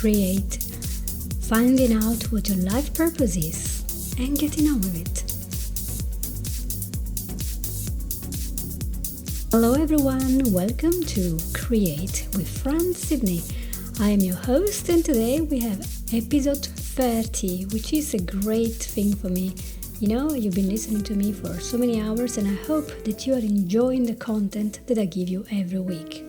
create, finding out what your life purpose is, and getting on with it. Hello everyone, welcome to Create with Fran Sydney. I am your host, and today we have episode 30, which is a great thing for me. You know, you've been listening to me for so many hours, and I hope that you are enjoying the content that I give you every week.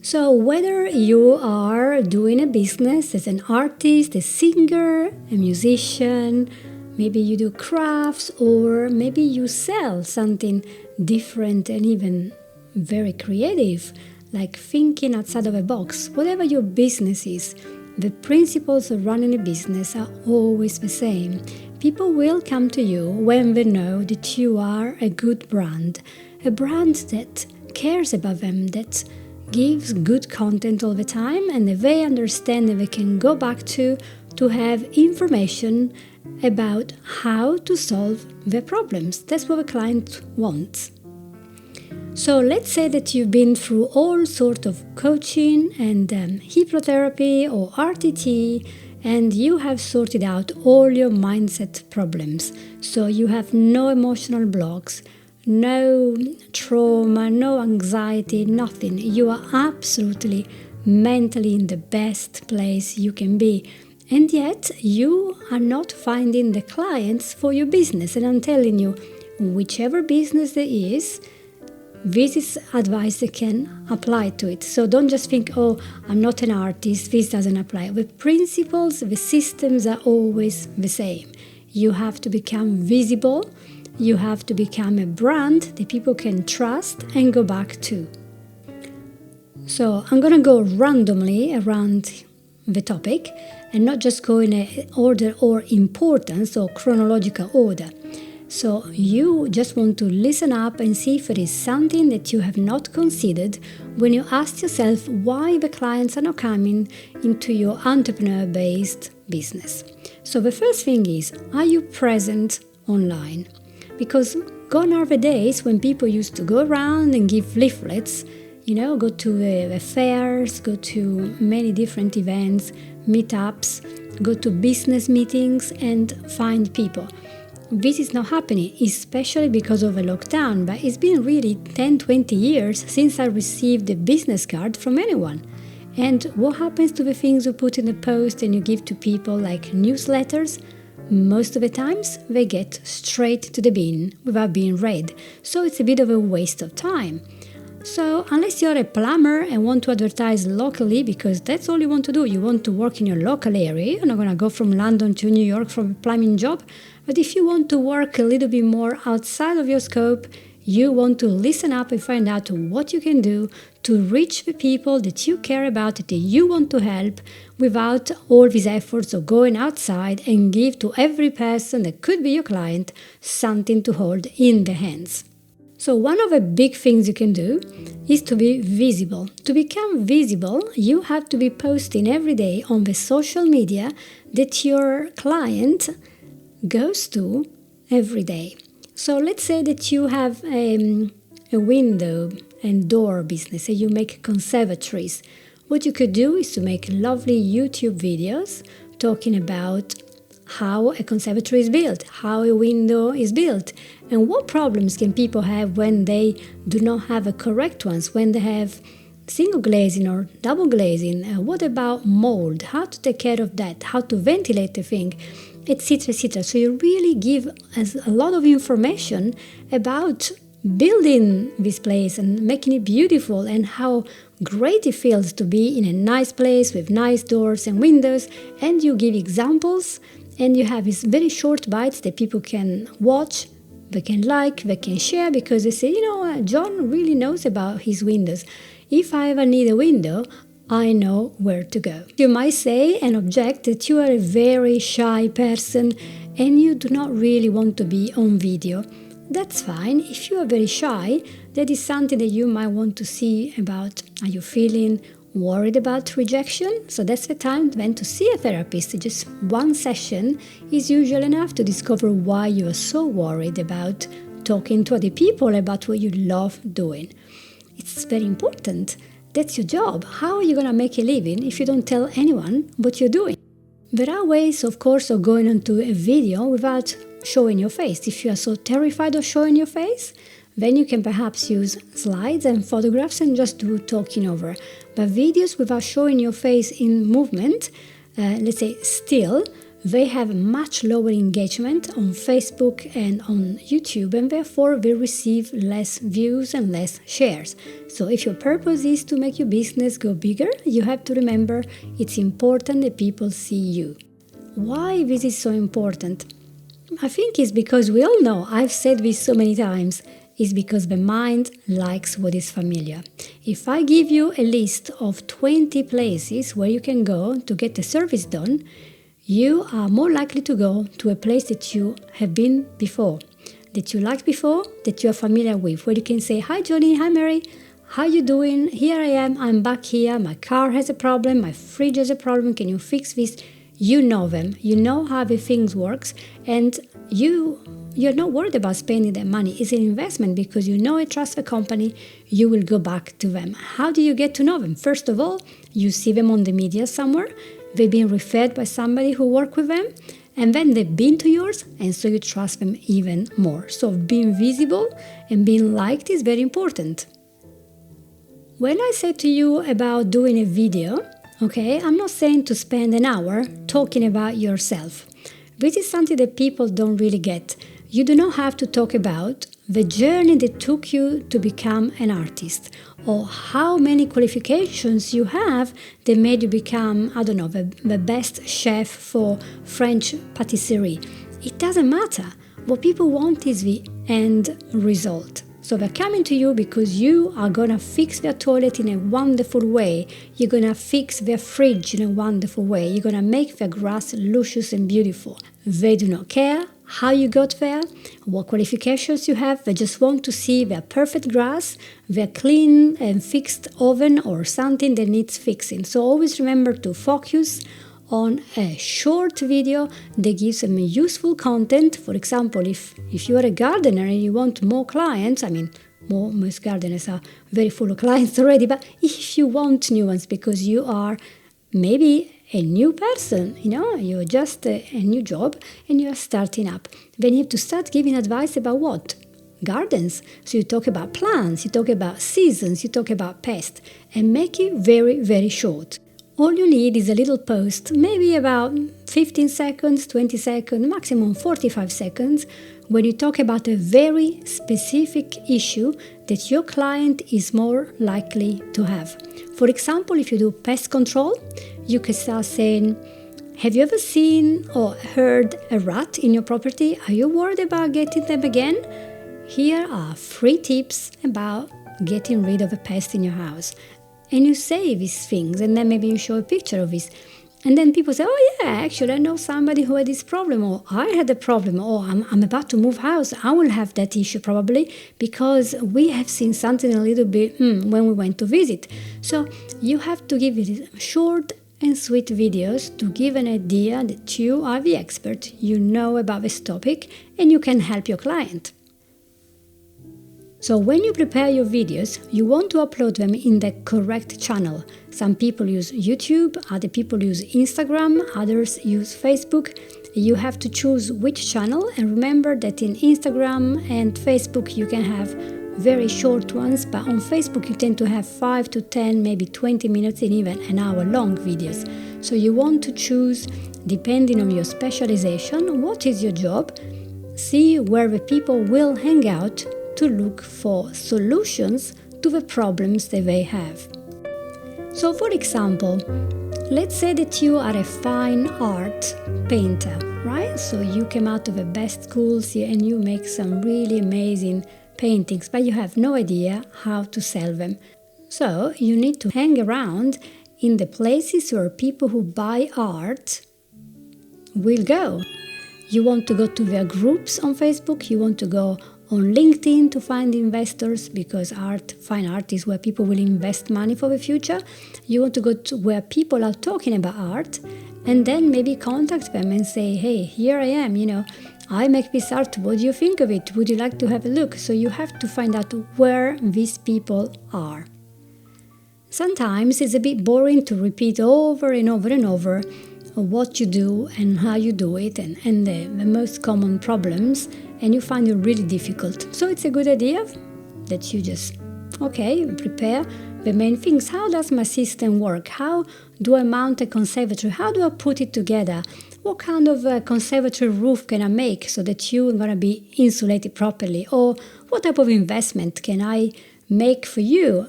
So whether you are doing a business as an artist, a singer, a musician, maybe you do crafts, or maybe you sell something different and even very creative, like thinking outside of a box, whatever your business is, the principles of running a business are always the same. People will come to you when they know that you are a good brand, a brand that cares about them, that gives good content all the time, and they understand that they can go back to have information about how to solve their problems. That's what the client wants. So let's say that you've been through all sorts of coaching and hypnotherapy or RTT, and you have sorted out all your mindset problems. So you have no emotional blocks, no trauma, no anxiety, nothing. You are absolutely mentally in the best place you can be. And yet you are not finding the clients for your business. And I'm telling you, whichever business there is, this is advice that can apply to it. So don't just think, oh, I'm not an artist, this doesn't apply. The principles, the systems are always the same. You have to become visible. You have to become a brand that people can trust and go back to. So I'm going to go randomly around the topic and not just go in an order or importance or chronological order. So you just want to listen up and see if there is something that you have not considered when you ask yourself why the clients are not coming into your entrepreneur-based business. So the first thing is, are you present online? Because gone are the days when people used to go around and give leaflets, go to the fairs, go to many different events, meetups, go to business meetings and find people. This is not happening, especially because of a lockdown, but it's been really 10-20 years since I received a business card from anyone. And what happens to the things you put in the post and you give to people like newsletters? Most of the times they get straight to the bin without being read, so it's a bit of a waste of time. So unless you're a plumber and want to advertise locally, because that's all you want to do, you want to work in your local area, you're not going to go from London to New York for a plumbing job. But if you want to work a little bit more outside of your scope, you want to listen up and find out what you can do to reach the people that you care about, that you want to help, without all these efforts of going outside and give to every person that could be your client something to hold in the hands. So one of the big things you can do is to be visible. To become visible, you have to be posting every day on the social media that your client goes to every day. So let's say that you have a window and door business and you make conservatories. What you could do is to make lovely YouTube videos talking about how a conservatory is built, how a window is built, and what problems can people have when they do not have the correct ones, when they have single glazing or double glazing. What about mold? How to take care of that? How to ventilate the thing? Etc., etc. So you really give us a lot of information about building this place and making it beautiful, and how great it feels to be in a nice place with nice doors and windows. And you give examples, and you have these very short bites that people can watch, they can like, they can share, because they say, John really knows about his windows. If I ever need a window, I know where to go. You might say and object that you are a very shy person and you do not really want to be on video. That's fine. If you are very shy, that is something that you might want to see about. Are you feeling worried about rejection? So that's the time then to see a therapist. Just one session is usually enough to discover why you are so worried about talking to other people about what you love doing. It's very important That's your job. How are you going to make a living if you don't tell anyone what you're doing? There are ways, of course, of going onto a video without showing your face. If you are so terrified of showing your face, then you can perhaps use slides and photographs and just do talking over. But videos without showing your face in movement, let's say still, they have much lower engagement on Facebook and on YouTube, and therefore they receive less views and less shares. So if your purpose is to make your business go bigger, you have to remember it's important that people see you. Why this is so important? I think it's because we all know, I've said this so many times, is because the mind likes what is familiar. If I give you a list of 20 places where you can go to get a service done, you are more likely to go to a place that you have been before, that you liked before, that you are familiar with, where you can say, "Hi Johnny, hi Mary, how you doing? Here I am, I'm back here, my car has a problem, my fridge has a problem, can you fix this?" You know them, you know how the things works, and you're not worried about spending that money. It's an investment because you know and trust the company, you will go back to them. How do you get to know them? First of all, you see them on the media somewhere, they've been referred by somebody who worked with them, and then they've been to yours, and so you trust them even more. So being visible and being liked is very important. When I say to you about doing a video, okay, I'm not saying to spend an hour talking about yourself. This is something that people don't really get. You do not have to talk about the journey that took you to become an artist, or how many qualifications you have that made you become, I don't know, the best chef for French patisserie. It doesn't matter. What people want is the end result. So they're coming to you because you are going to fix their toilet in a wonderful way. You're going to fix their fridge in a wonderful way. You're going to make their grass luscious and beautiful. They do not care how you got there, what qualifications you have. They just want to see their perfect grass, their clean and fixed oven, or something that needs fixing. So always remember to focus on a short video that gives them useful content. For example, if you are a gardener and you want more clients, most gardeners are very full of clients already, but if you want new ones because you are maybe a new person, you're just a new job and you're starting up, then you have to start giving advice about what? Gardens. So you talk about plants, you talk about seasons, you talk about pests, and make it very, very short. All you need is a little post, maybe about 15 seconds, 20 seconds, maximum 45 seconds, when you talk about a very specific issue that your client is more likely to have. For example, if you do pest control, you can start saying, "Have you ever seen or heard a rat in your property? Are you worried about getting them again? Here are 3 tips about getting rid of a pest in your house." And you say these things, and then maybe you show a picture of this. And then people say, "Oh yeah, actually I know somebody who had this problem," or "I had a problem," or I'm about to move house, I will have that issue probably because we have seen something a little bit when we went to visit. So you have to give it short and sweet videos to give an idea that you are the expert, you know about this topic, and you can help your client. So when you prepare your videos, you want to upload them in the correct channel. Some people use YouTube, other people use Instagram, others use Facebook. You have to choose which channel, and remember that in Instagram and Facebook you can have very short ones, but on Facebook you tend to have 5 to 10, maybe 20 minutes and even an hour long videos. So you want to choose, depending on your specialization, what is your job, see where the people will hang out to look for solutions to the problems that they have. So for example, let's say that you are a fine art painter, right? So you came out of the best schools and you make some really amazing paintings, but you have no idea how to sell them. So you need to hang around in the places where people who buy art will go. You want to go to their groups on Facebook, you want to go on LinkedIn to find investors, because fine art is where people will invest money for the future. You want to go to where people are talking about art, and then maybe contact them and say, "Hey, here I am, I make this art, what do you think of it? Would you like to have a look?" So you have to find out where these people are. Sometimes it's a bit boring to repeat over and over and over what you do and how you do it and the most common problems, and you find it really difficult. So it's a good idea that you just, prepare the main things. How does my system work? How do I mount a conservatory? How do I put it together? What kind of a conservatory roof can I make so that you're going to be insulated properly? Or what type of investment can I make for you?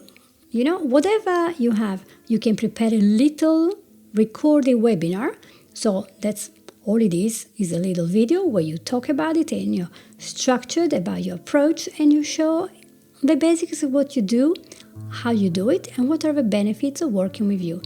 Whatever you have, you can prepare a little recorded webinar. So that's all it is a little video where you talk about it and you're structured about your approach and you show the basics of what you do, how you do it, and what are the benefits of working with you.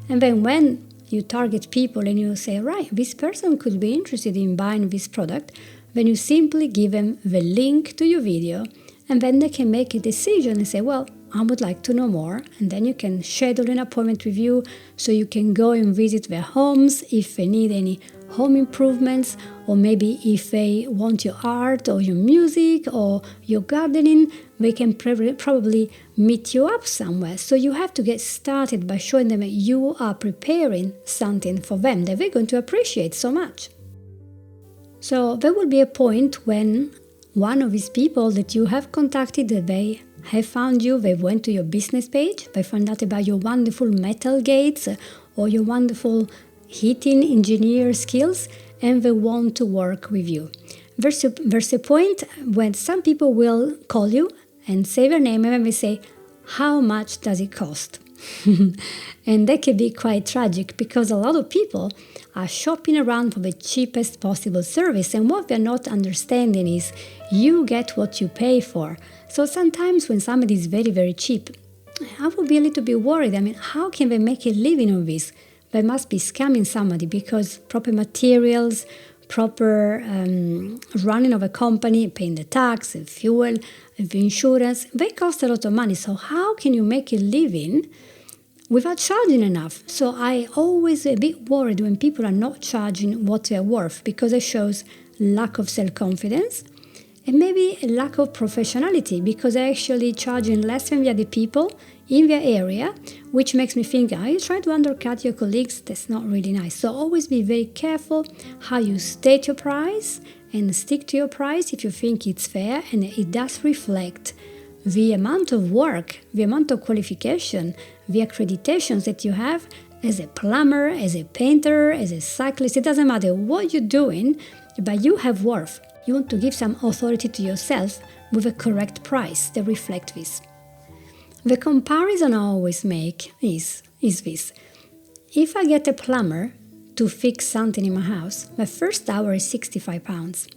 And then when you target people and you say, right, this person could be interested in buying this product, then you simply give them the link to your video, and then they can make a decision and say, well, I would like to know more. And then you can schedule an appointment with you so you can go and visit their homes if they need any home improvements, or maybe if they want your art or your music or your gardening, they can probably meet you up somewhere. So you have to get started by showing them that you are preparing something for them that they're going to appreciate so much. So there will be a point when one of these people that you have contacted, they have found you, they went to your business page, they found out about your wonderful metal gates or your wonderful heating engineer skills, and they want to work with you. There's a point when some people will call you and say their name, and then they say, how much does it cost? And that can be quite tragic because a lot of people are shopping around for the cheapest possible service, and what they're not understanding is you get what you pay for. So sometimes when somebody is very, very cheap, I would be a little bit worried. I mean, how can they make a living on this? They must be scamming somebody because proper materials, proper running of a company, paying the tax, the fuel, the insurance, they cost a lot of money. So how can you make a living without charging enough? So I always a bit worried when people are not charging what they're worth, because it shows lack of self-confidence and maybe a lack of professionality, because they're actually charging less than the other people in their area, which makes me think, are you trying to undercut your colleagues? That's not really nice. So always be very careful how you state your price and stick to your price if you think it's fair and it does reflect the amount of work, the amount of qualification, the accreditations that you have as a plumber, as a painter, as a cyclist. It doesn't matter what you're doing, but you have worth. You want to give some authority to yourself with a correct price that reflects this. The comparison I always make is this. If I get a plumber to fix something in my house, the first hour is £65.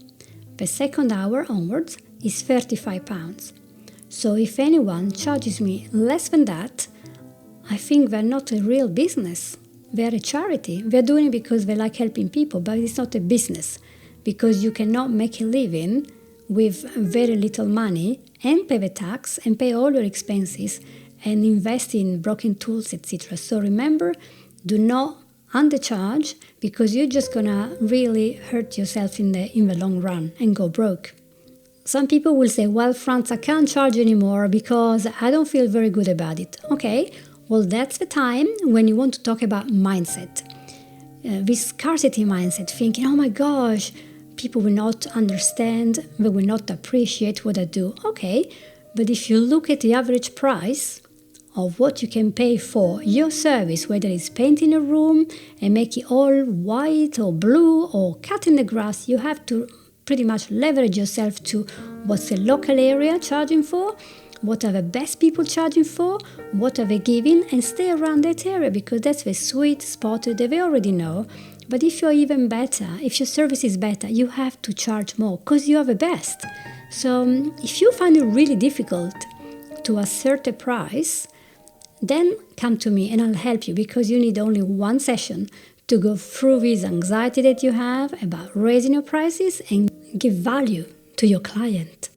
The second hour onwards is £35. So if anyone charges me less than that, I think they're not a real business. They're a charity. They're doing it because they like helping people, but it's not a business, because you cannot make a living with very little money and pay the tax and pay all your expenses and invest in broken tools, etc. So remember, do not undercharge, because you're just gonna really hurt yourself in the long run and go broke. Some people will say, well, Franz, I can't charge anymore because I don't feel very good about it. Okay, well, that's the time when you want to talk about mindset. This scarcity mindset, thinking, oh my gosh, people will not understand, they will not appreciate what I do. Okay, but if you look at the average price of what you can pay for your service, whether it's painting a room and make it all white or blue or cutting the grass, you have to pretty much leverage yourself to what's the local area charging for, what are the best people charging for, what are they giving, and stay around that area, because that's the sweet spot that they already know. But if you're even better, if your service is better, you have to charge more because you are the best. So if you find it really difficult to assert a price, then come to me and I'll help you, because you need only one session to go through this anxiety that you have about raising your prices and give value to your client.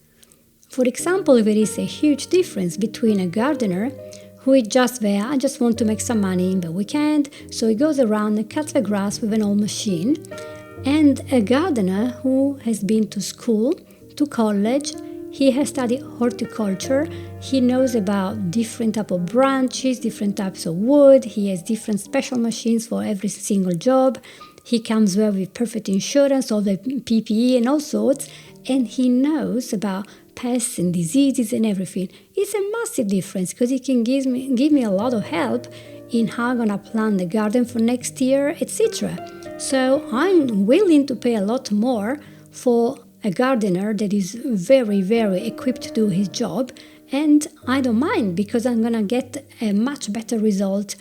For example, there is a huge difference between a gardener who is just there, I just want to make some money in the weekend, so he goes around and cuts the grass with an old machine, and a gardener who has been to school, to college, He has studied horticulture. He knows about different type of branches, different types of wood. He has different special machines for every single job. He comes well with perfect insurance, all the PPE and all sorts. And he knows about pests and diseases and everything. It's a massive difference because he can give me a lot of help in how I'm going to plan the garden for next year, etc. So I'm willing to pay a lot more for a gardener that is very, very equipped to do his job, and I don't mind because I'm going to get a much better result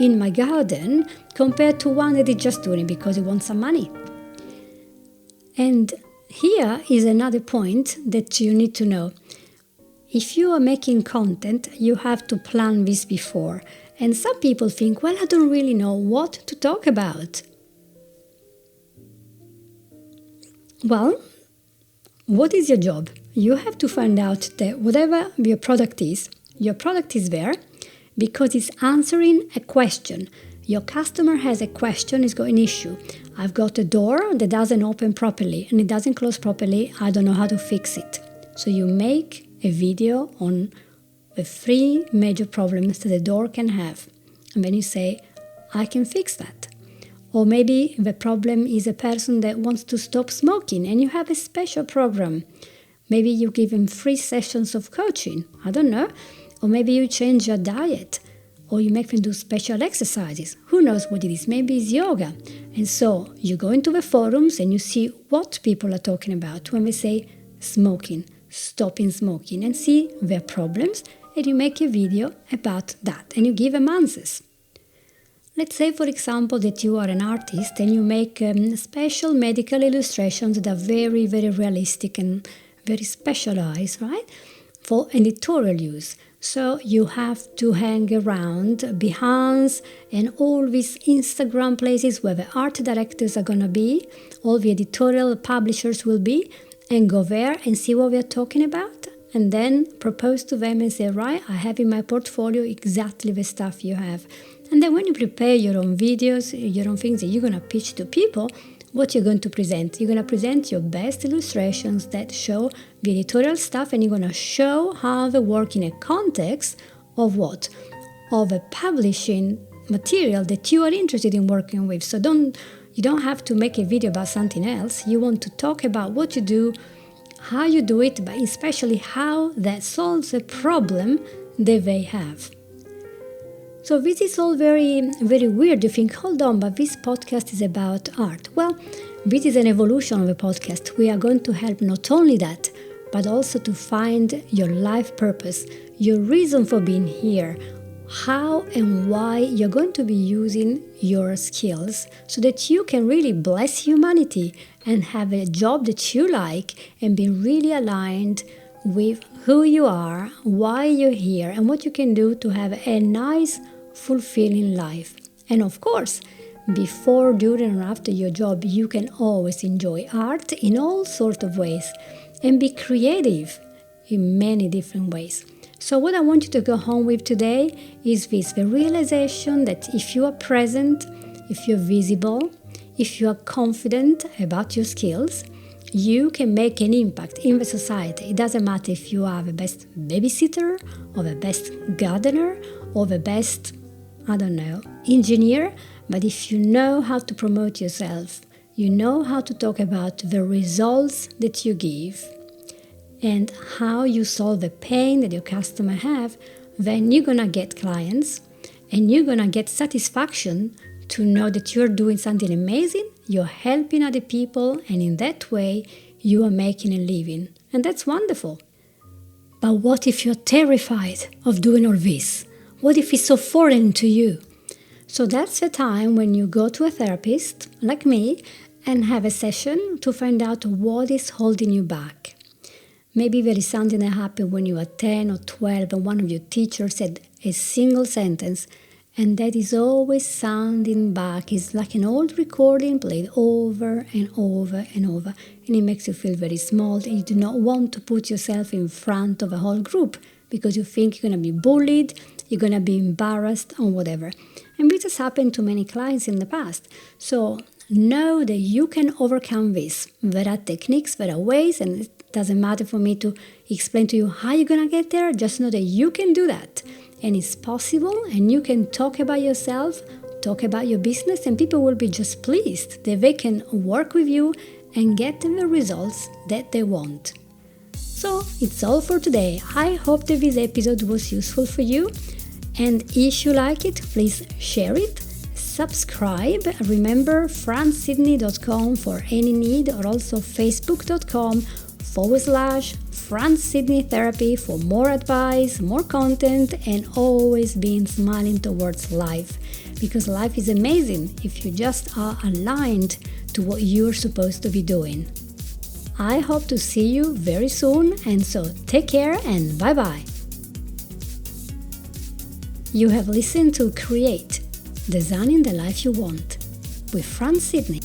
in my garden compared to one that is just doing it because he wants some money. And here is another point that you need to know. If you are making content, you have to plan this before. And some people think, well, I don't really know what to talk about. Well, what is your job? You have to find out that whatever your product is there because it's answering a question. Your customer has a question, he's got an issue. I've got a door that doesn't open properly and it doesn't close properly. I don't know how to fix it. So you make a video on the 3 major problems that the door can have. And then you say, I can fix that. Or maybe the problem is a person that wants to stop smoking and you have a special program. Maybe you give them 3 sessions of coaching. I don't know. Or maybe you change your diet. Or you make them do special exercises. Who knows what it is? Maybe it's yoga. And so you go into the forums and you see what people are talking about when they say smoking, stopping smoking, and see their problems, and you make a video about that and you give them answers. Let's say, for example, that you are an artist and you make special medical illustrations that are very, very realistic and very specialized, right? For editorial use. So you have to hang around Behance and all these Instagram places where the art directors are going to be, all the editorial publishers will be, and go there and see what we're talking about, and then propose to them and say, right, I have in my portfolio exactly the stuff you have. And then when you prepare your own videos, your own things that you're going to pitch to people, what you're going to present. You're going to present your best illustrations that show the editorial stuff, and you're going to show how they work in a context of what? Of a publishing material that you are interested in working with. So you don't have to make a video about something else. You want to talk about what you do, how you do it, but especially how that solves a problem that they have. So this is all very, very weird. You think, hold on, but this podcast is about art. Well, this is an evolution of a podcast. We are going to help not only that, but also to find your life purpose, your reason for being here, how and why you're going to be using your skills so that you can really bless humanity and have a job that you like and be really aligned with who you are, why you're here, and what you can do to have a nice, fulfilling life. And of course, before, during, or after your job, you can always enjoy art in all sorts of ways and be creative in many different ways. So what I want you to go home with today is this, the realization that if you are present, if you're visible, if you are confident about your skills, you can make an impact in the society. It doesn't matter if you are the best babysitter or the best gardener or the best, engineer, but if you know how to promote yourself, you know how to talk about the results that you give and how you solve the pain that your customer have, then you're going to get clients and you're going to get satisfaction to know that you're doing something amazing, you're helping other people, and in that way, you are making a living. And that's wonderful. But what if you're terrified of doing all this? What if it's so foreign to you? So that's the time when you go to a therapist, like me, and have a session to find out what is holding you back. Maybe there is something that happened when you were 10 or 12 and one of your teachers said a single sentence, and that is always sounding back. It's like an old recording played over and over and over, and it makes you feel very small. And you do not want to put yourself in front of a whole group because you think you're going to be bullied, you're going to be embarrassed or whatever. And this has happened to many clients in the past. So know that you can overcome this. There are techniques, there are ways, and Doesn't matter for me to explain to you how you're gonna get there. Just know that you can do that. And it's possible, and you can talk about yourself, talk about your business, and people will be just pleased that they can work with you and get the results that they want. So it's all for today. I hope that this episode was useful for you. And if you like it, please share it, subscribe. Remember fransydney.com for any need, or also facebook.com/France Sydney Therapy for more advice, more content, and always being smiling towards life. Because life is amazing if you just are aligned to what you're supposed to be doing. I hope to see you very soon, and so take care and bye-bye. You have listened to Create, Designing the Life You Want with France Sydney.